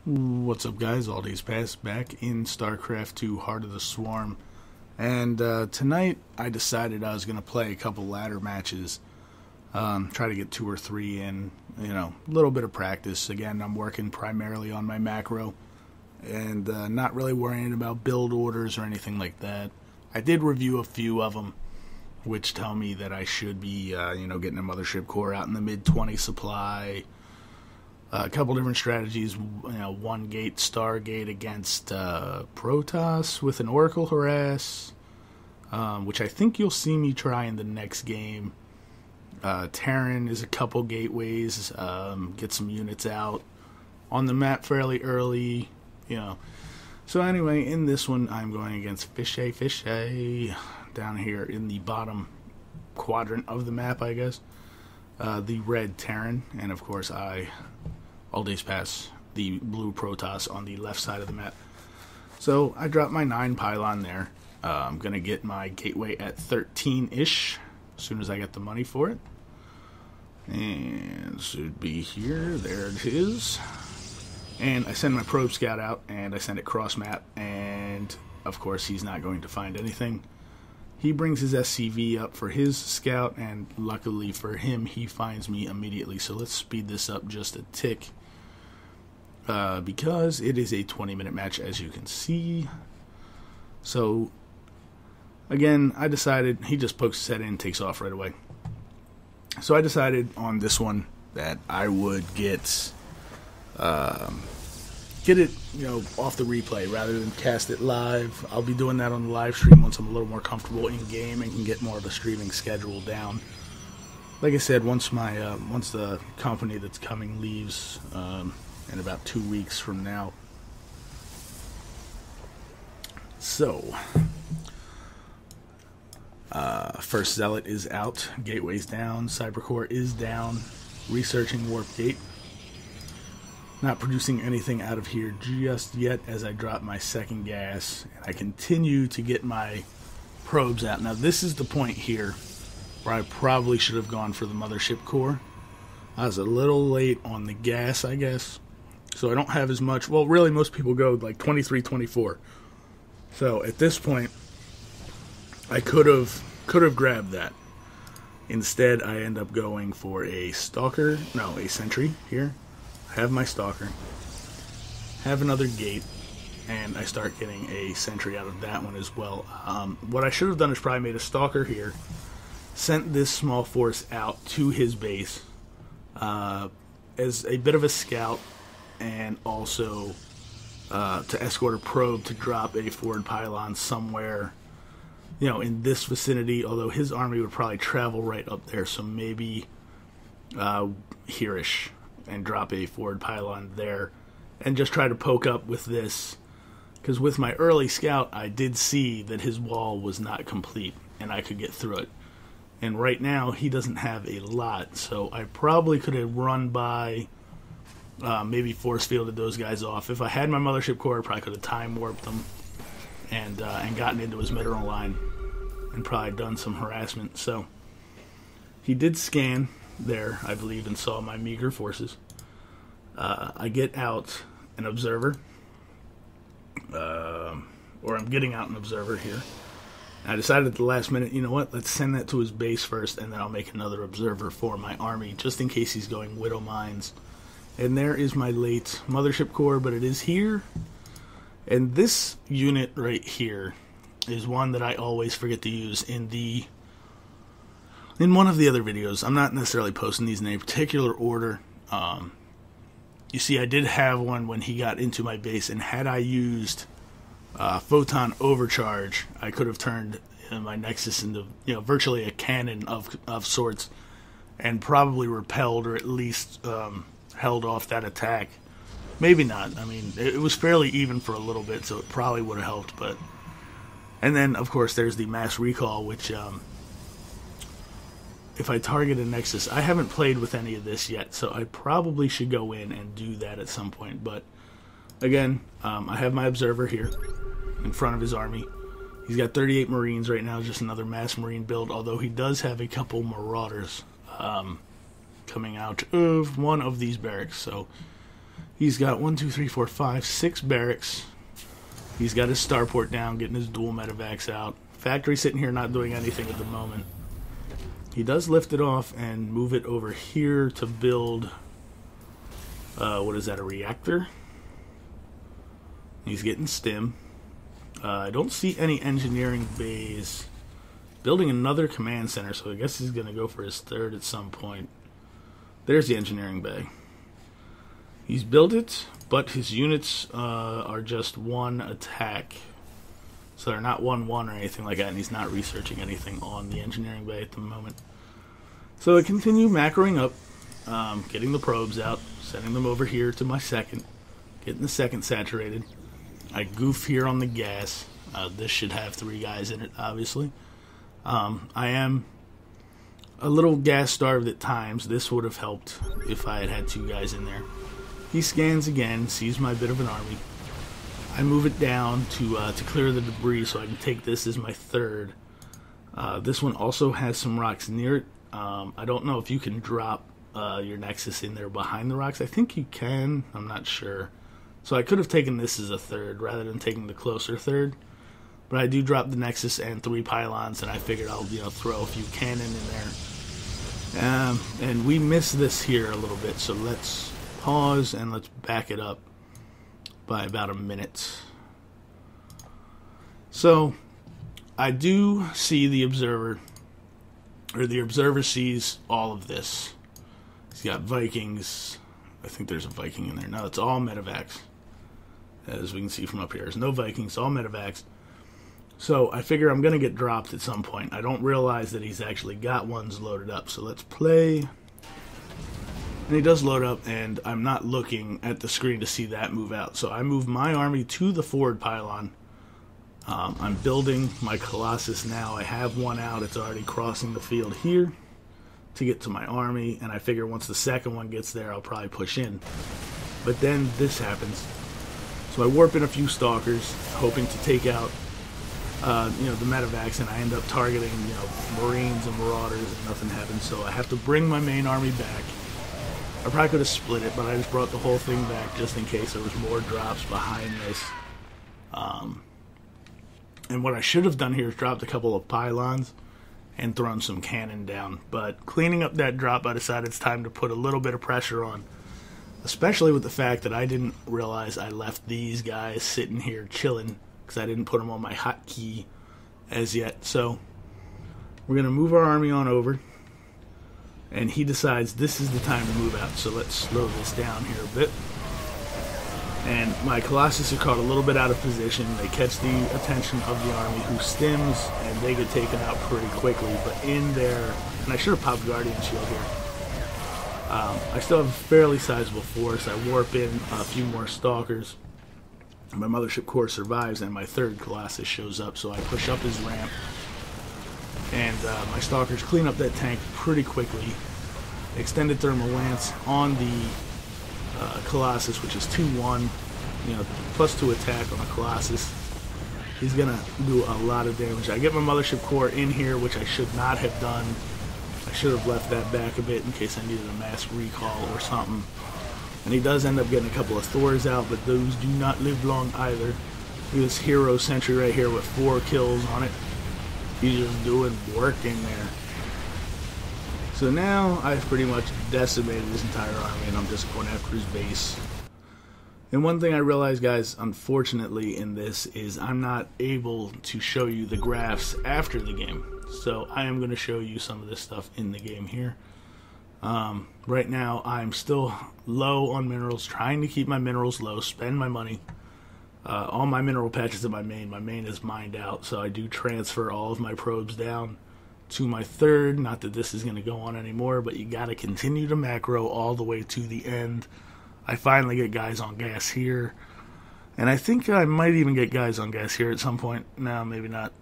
What's up, guys? All days past, back in StarCraft 2 Heart of the Swarm. And tonight I decided I was going to play a couple ladder matches. Try to get 2 or 3 in, a little bit of practice. Again, I'm working primarily on my macro and not really worrying about build orders or anything like that. I did review a few of them, which tell me that I should be, getting a mothership core out in the mid-20 supply. A couple different strategies, one gate, Stargate against Protoss with an Oracle Harass, which I think you'll see me try in the next game. Terran is a couple gateways, get some units out on the map fairly early, So anyway, in this one, I'm going against Fishay, down here in the bottom quadrant of the map, I guess. The red Terran, and of course all days pass, the blue Protoss on the left side of the map. So I dropped my 9 pylon there. I'm going to get my gateway at 13-ish as soon as I get the money for it. And it should be here. There it is. And I send my probe scout out, and I send it cross map, and of course he's not going to find anything. He brings his SCV up for his scout, and luckily for him, he finds me immediately. So let's speed this up just a tick, because it is a 20-minute match, as you can see. So, again, I decided, he just pokes his head in and takes off right away. So I decided on this one that I would get it, off the replay rather than cast it live. I'll be doing that on the live stream once I'm a little more comfortable in game and can get more of a streaming schedule down. Like I said, once the company that's coming leaves in about 2 weeks from now. So, first Zealot is out, Gateway's down, Cybercore is down, researching Warp Gate. Not producing anything out of here just yet as I drop my second gas, and I continue to get my probes out. Now this is the point here where I probably should have gone for the mothership core. I was a little late on the gas, I guess, so I don't have as much. Well, really most people go like 23, 24. So at this point I could have grabbed that. Instead I end up going for a sentry here. Have my stalker, have another gate, and I start getting a sentry out of that one as well. What I should have done is probably made a stalker here, sent this small force out to his base as a bit of a scout, and also to escort a probe to drop a forward pylon somewhere, in this vicinity, although his army would probably travel right up there, so maybe here-ish, and drop a forward pylon there, and just try to poke up with this, because with my early scout I did see that his wall was not complete and I could get through it, and right now he doesn't have a lot, so I probably could have run by, maybe force fielded those guys off. If I had my mothership core, I probably could have time warped them and gotten into his middle line and probably done some harassment. So he did scan there, I believe, and saw my meager forces. I get out an observer, or I'm getting out an observer here. And I decided at the last minute, let's send that to his base first, and then I'll make another observer for my army, just in case he's going Widow Mines. And there is my late mothership core, but it is here. And this unit right here is one that I always forget to use in one of the other videos. I'm not necessarily posting these in any particular order. You see, I did have one when he got into my base, and had I used Photon Overcharge, I could have turned my Nexus into, virtually a cannon of sorts, and probably repelled or at least held off that attack. Maybe not. I mean, it was fairly even for a little bit, so it probably would have helped. But, and then, of course, there's the mass recall, which if I target a Nexus, I haven't played with any of this yet, so I probably should go in and do that at some point. But again, I have my observer here in front of his army. He's got 38 Marines right now, just another mass Marine build, although he does have a couple Marauders coming out of one of these barracks. So He's got 1, 2, 3, 4, 5, 6 barracks. He's got his starport down, getting his dual medevacs out. Factory sitting here not doing anything at the moment. He does lift it off and move it over here to build, what is that, a reactor? He's getting stim. I don't see any engineering bays. Building another command center, so I guess he's going to go for his third at some point. There's the engineering bay. He's built it, but his units are just one attack. So they're not 1-1 or anything like that, and he's not researching anything on the engineering bay at the moment. So I continue macroing up, getting the probes out, sending them over here to my second, getting the second saturated. I goof here on the gas. This should have 3 guys in it, obviously. I am a little gas starved at times. This would have helped if I had had 2 guys in there. He scans again, sees my bit of an army. I move it down to clear the debris so I can take this as my third. This one also has some rocks near it. I don't know if you can drop your Nexus in there behind the rocks. I think you can. I'm not sure. So I could have taken this as a third rather than taking the closer third. But I do drop the Nexus and 3 pylons, and I figured I'll throw a few cannon in there. And we miss this here a little bit, so let's pause and let's back it up by about a minute. So I do see the observer, or the observer sees all of this. He's got Vikings. I think there's a Viking in there. No, it's all medevacs. As we can see from up here, there's no Vikings, all medevacs. So I figure I'm going to get dropped at some point. I don't realize that he's actually got ones loaded up. So let's play. And he does load up, and I'm not looking at the screen to see that move out. So I move my army to the forward pylon. I'm building my Colossus now. I have one out. It's already crossing the field here to get to my army. And I figure once the second one gets there, I'll probably push in. But then this happens. So I warp in a few stalkers, hoping to take out the medevacs, and I end up targeting, Marines and Marauders, and nothing happens. So I have to bring my main army back. I probably could have split it, but I just brought the whole thing back just in case there was more drops behind this. And what I should have done here is dropped a couple of pylons and thrown some cannon down. But cleaning up that drop, I decided it's time to put a little bit of pressure on. Especially with the fact that I didn't realize I left these guys sitting here chilling because I didn't put them on my hotkey as yet. So we're going to move our army on over. And he decides this is the time to move out. So let's slow this down here a bit. And my Colossus are caught a little bit out of position. They catch the attention of the army, who stims, and they get taken out pretty quickly. But in there, and I should have popped Guardian Shield here. I still have a fairly sizable force. I warp in a few more Stalkers. My Mothership Core survives, and my third Colossus shows up, so I push up his ramp. And my Stalkers clean up that tank pretty quickly. Extended Thermal Lance on the Colossus, which is 2-1, +2 attack on a Colossus. He's gonna do a lot of damage. I get my Mothership Core in here, which I should not have done. I should have left that back a bit in case I needed a mass recall or something. And he does end up getting a couple of Thors out, but those do not live long either. Look at this Hero Sentry right here with 4 kills on it. He's just doing work in there. So now I've pretty much decimated his entire army, and I'm just going after his base. And one thing I realized, guys, unfortunately in this, is I'm not able to show you the graphs after the game. So I am going to show you some of this stuff in the game here. Right now I'm still low on minerals, trying to keep my minerals low, spend my money. All my mineral patches at my main is mined out, so I do transfer all of my probes down to my third. Not that this is going to go on anymore, but you got to continue to macro all the way to the end. I finally get guys on gas here, and I think I might even get guys on gas here at some point. No, maybe not.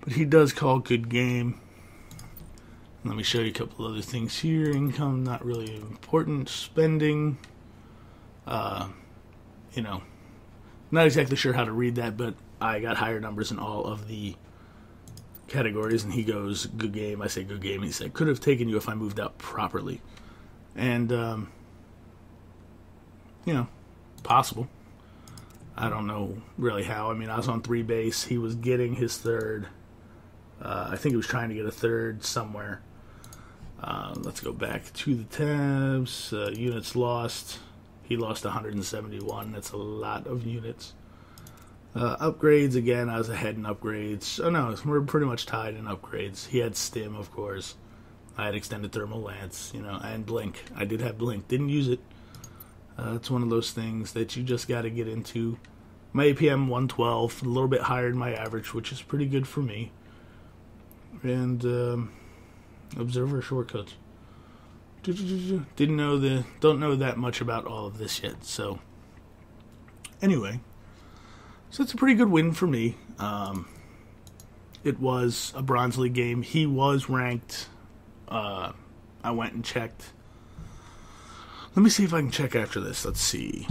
But he does call good game. Let me show you a couple other things here. Income, not really important. Spending, not exactly sure how to read that, but I got higher numbers in all of the categories, and he goes, good game. I say good game. He said, could have taken you if I moved out properly. And possible. I don't know really how. I mean, I was on 3 base. He was getting his third. I think he was trying to get a third somewhere. Let's go back to the tabs. Units lost. He lost 171. That's a lot of units. Upgrades, again, I was ahead in upgrades. Oh no, we're pretty much tied in upgrades. He had stim, of course. I had extended thermal lance, and blink. I did have blink. Didn't use it. It's one of those things that you just got to get into. My APM 112, a little bit higher than my average, which is pretty good for me. And observer shortcuts. Don't know that much about all of this yet. So anyway, so it's a pretty good win for me. It was a Bronze League game. He was ranked. I went and checked. Let me see if I can check after this. Let's see.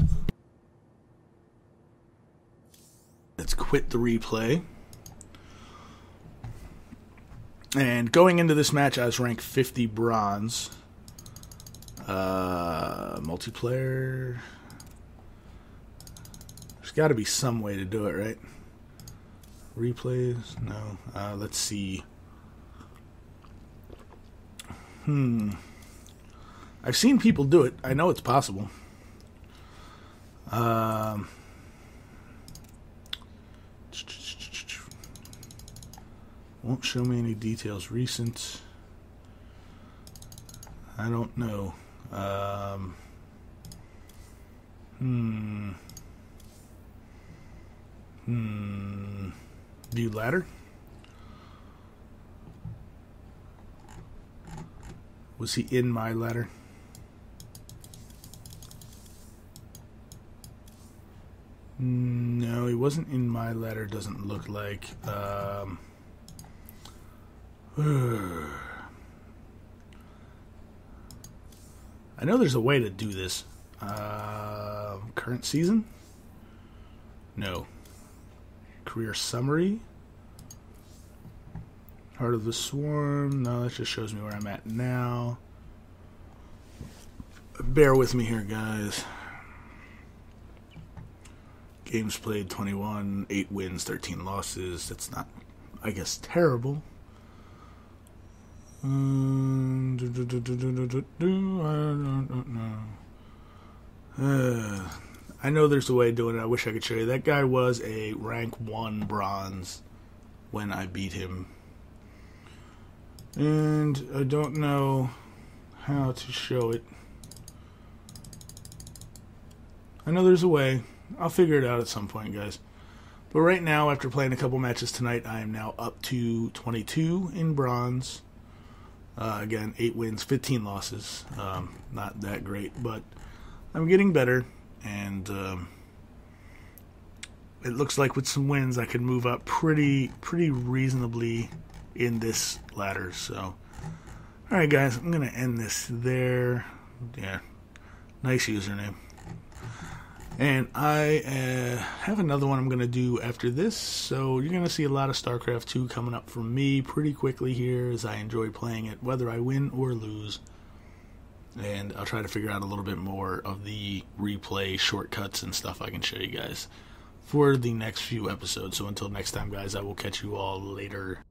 Let's quit the replay. And going into this match, I was ranked 50 bronze. Multiplayer. There's got to be some way to do it, right? Replays? No. Let's see. I've seen people do it. I know it's possible. Won't show me any details. Recent. I don't know. View ladder. Was he in my ladder? No, he wasn't in my ladder. Doesn't look like. I know there's a way to do this. Current season? No. Career summary? Heart of the Swarm? No, that just shows me where I'm at now. Bear with me here, guys. Games played 21, 8 wins, 13 losses. That's not, I guess, terrible. I know there's a way of doing it. I wish I could show you. That guy was a rank 1 bronze when I beat him. And I don't know how to show it. I know there's a way. I'll figure it out at some point, guys. But right now, after playing a couple matches tonight, I am now up to 22 in bronze. Again, 8 wins, 15 losses. Not that great, but I'm getting better. And it looks like with some wins, I can move up pretty reasonably in this ladder. So, alright, guys, I'm going to end this there. Yeah, nice username. And I have another one I'm going to do after this, so you're going to see a lot of StarCraft 2 coming up from me pretty quickly here as I enjoy playing it, whether I win or lose. And I'll try to figure out a little bit more of the replay shortcuts and stuff I can show you guys for the next few episodes. So until next time, guys, I will catch you all later.